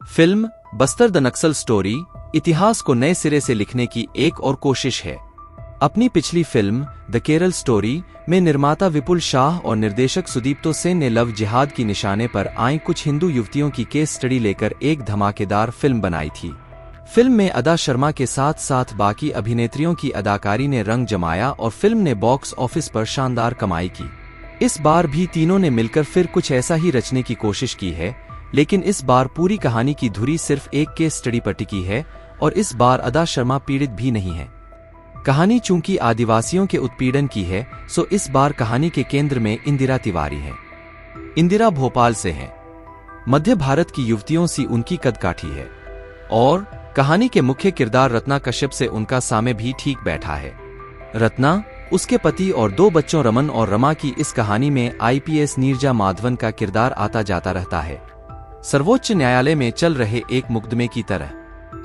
Film Bastar the Naxal story इतिहास को नए सिरे से लिखने की एक और कोशिश है। अपनी पिछली फिल्म द केरल स्टोरी में निर्माता विपुल शाह और निर्देशक सुदीप्तो सेन ने लव जिहाद की निशाने पर आई कुछ हिंदू युवतियों की केस स्टडी लेकर एक धमाकेदार फिल्म बनाई थी। फिल्म में अदा शर्मा के साथ साथ बाकी अभिनेत्रियों की अदाकारी ने रंग जमाया और फिल्म ने बॉक्स ऑफिस पर शानदार कमाई की। इस बार भी तीनों ने मिलकर फिर कुछ ऐसा ही रचने की कोशिश की है, लेकिन इस बार पूरी कहानी की धुरी सिर्फ एक केस स्टडी पर टिकी है और इस बार अदा शर्मा पीड़ित भी नहीं है। कहानी चूंकि आदिवासियों के उत्पीड़न की है, सो इस बार कहानी के केंद्र में इंदिरा तिवारी है। इंदिरा भोपाल से हैं। मध्य भारत की युवतियों सी उनकी कदकाठी है और कहानी के मुख्य किरदार रत्ना कश्यप से उनका सामे भी ठीक बैठा है। रत्ना, उसके पति और दो बच्चों रमन और रमा की इस कहानी में आईपीएस नीरजा माधवन का किरदार आता जाता रहता है, सर्वोच्च न्यायालय में चल रहे एक मुकदमे की तरह।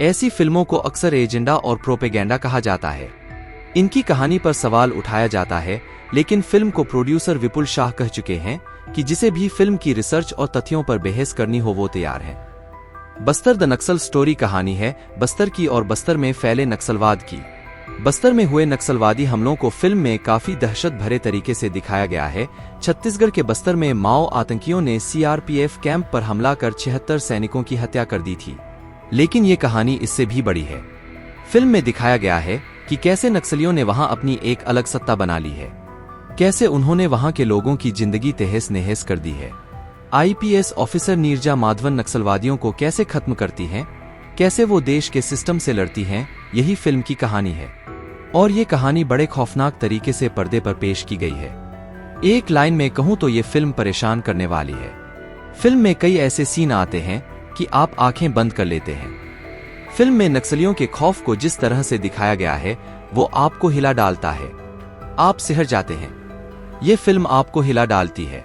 ऐसी फिल्मों को अक्सर एजेंडा और प्रोपेगेंडा कहा जाता है। इनकी कहानी पर सवाल उठाया जाता है, लेकिन फिल्म को प्रोड्यूसर विपुल शाह कह चुके हैं कि जिसे भी फिल्म की रिसर्च और तथ्यों पर बहस करनी हो वो तैयार है। बस्तर द नक्सल स्टोरी कहानी है बस्तर की और बस्तर में फैले नक्सलवाद की। बस्तर में हुए नक्सलवादी हमलों को फिल्म में काफी दहशत भरे तरीके से दिखाया गया है। छत्तीसगढ़ के बस्तर में माओ आतंकियों ने सीआरपीएफ कैंप पर हमला कर 76 सैनिकों की हत्या कर दी थी, लेकिन ये कहानी इससे भी बड़ी है। फिल्म में दिखाया गया है कि कैसे नक्सलियों ने वहां अपनी एक अलग सत्ता बना ली है, कैसे उन्होंने वहां के लोगों की जिंदगी तहस नहस कर दी है। आईपीएस ऑफिसर नीरजा माधवन नक्सलवादियों को कैसे खत्म करती हैं, कैसे वो देश के सिस्टम से लड़ती हैं, यही फिल्म की कहानी है। और ये कहानी बड़े खौफनाक तरीके से पर्दे पर पेश की गई है। एक लाइन में कहूं तो ये फिल्म परेशान करने वाली है। फिल्म में कई ऐसे सीन आते हैं कि आप आंखें बंद कर लेते हैं। फिल्म में नक्सलियों के खौफ को जिस तरह से दिखाया गया है वो आपको हिला डालता है। आप सिहर जाते हैं। ये फिल्म आपको हिला डालती है।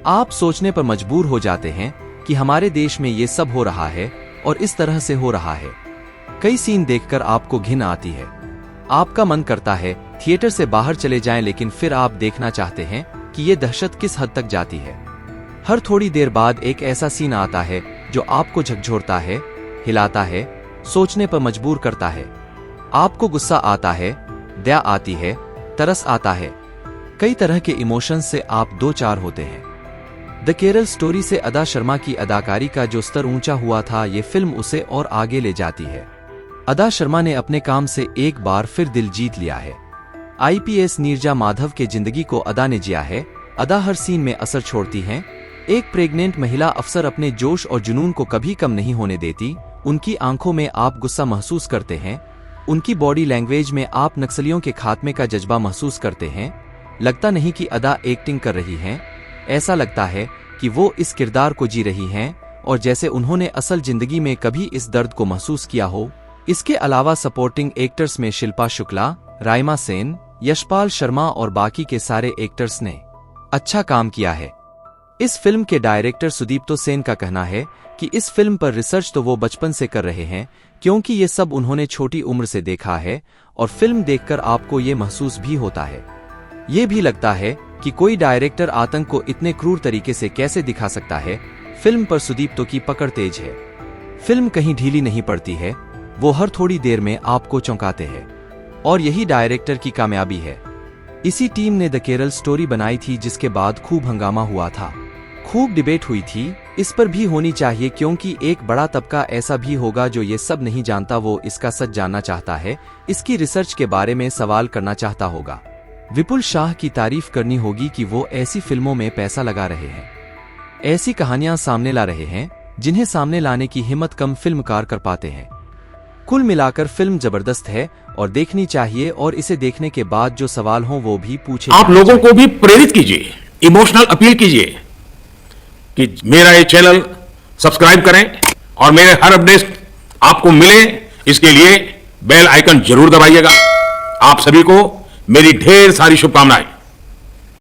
आप सोचने पर मजबूर हो जाते हैं कि हमारे देश में ये सब हो रहा है और इस तरह से हो रहा है। कई सीन देखकर आपको घिन आती है। आपका मन करता है थिएटर से बाहर चले जाएं, लेकिन फिर आप देखना चाहते हैं कि ये दहशत किस हद तक जाती है। हर थोड़ी देर बाद एक ऐसा सीन आता है जो आपको झकझोरता है, हिलाता है, सोचने पर मजबूर करता है। आपको गुस्सा आता है, दया आती है, तरस आता है। कई तरह के इमोशंस से आप दो चार होते हैं। द केरल स्टोरी से अदा शर्मा की अदाकारी का जो स्तर ऊंचा हुआ था, ये फिल्म उसे और आगे ले जाती है। अदा शर्मा ने अपने काम से एक बार फिर दिल जीत लिया है। आईपीएस नीरजा माधव के जिंदगी को अदा ने जिया है। अदा हर सीन में असर छोड़ती हैं। एक प्रेग्नेंट महिला अफसर अपने जोश और जुनून को कभी कम नहीं होने देती। उनकी आंखों में आप गुस्सा महसूस करते हैं। उनकी बॉडी लैंग्वेज में आप नक्सलियों के खात्मे का जज्बा महसूस करते हैं। लगता नहीं कि अदा एक्टिंग कर रही हैं, ऐसा लगता है कि वो इस किरदार को जी रही हैं और जैसे उन्होंने असल जिंदगी में कभी इस दर्द को महसूस किया हो। इसके अलावा सपोर्टिंग एक्टर्स में शिल्पा शुक्ला, राइमा सेन, यशपाल शर्मा और बाकी के सारे एक्टर्स ने अच्छा काम किया है। इस फिल्म के डायरेक्टर सुदीप्तो सेन का कहना है कि इस फिल्म पर रिसर्च तो वो बचपन से कर रहे हैं, क्योंकि ये सब उन्होंने छोटी उम्र से देखा है और फिल्म देखकर आपको ये महसूस भी होता है। ये भी लगता है कि कोई डायरेक्टर आतंक को इतने क्रूर तरीके से कैसे दिखा सकता है। फिल्म पर सुदीप्तो की पकड़ तेज है। फिल्म कहीं ढीली नहीं पड़ती है, वो हर थोड़ी देर में आपको चौंकाते हैं और यही डायरेक्टर की कामयाबी है। इसी टीम ने द केरल स्टोरी बनाई थी, जिसके बाद खूब हंगामा हुआ था, खूब डिबेट हुई थी। इस पर भी होनी चाहिए, क्योंकि एक बड़ा तबका ऐसा भी होगा जो ये सब नहीं जानता, वो इसका सच जानना चाहता है, इसकी रिसर्च के बारे में सवाल करना चाहता होगा। विपुल शाह की तारीफ करनी होगी कि वो ऐसी फिल्मों में पैसा लगा रहे हैं, ऐसी कहानियां सामने ला रहे हैं जिन्हें सामने लाने की हिम्मत कम फिल्मकार कर पाते हैं। कुल मिलाकर फिल्म जबरदस्त है और देखनी चाहिए, और इसे देखने के बाद जो सवाल हों वो भी पूछे। आप लोगों को भी प्रेरित कीजिए, इमोशनल अपील कीजिए कि मेरा ये चैनल सब्सक्राइब करें और मेरे हर अपडेट आपको मिले। इसके लिए बेल आइकन जरूर दबाइएगा। आप सभी को मेरी ढेर सारी शुभकामनाएं।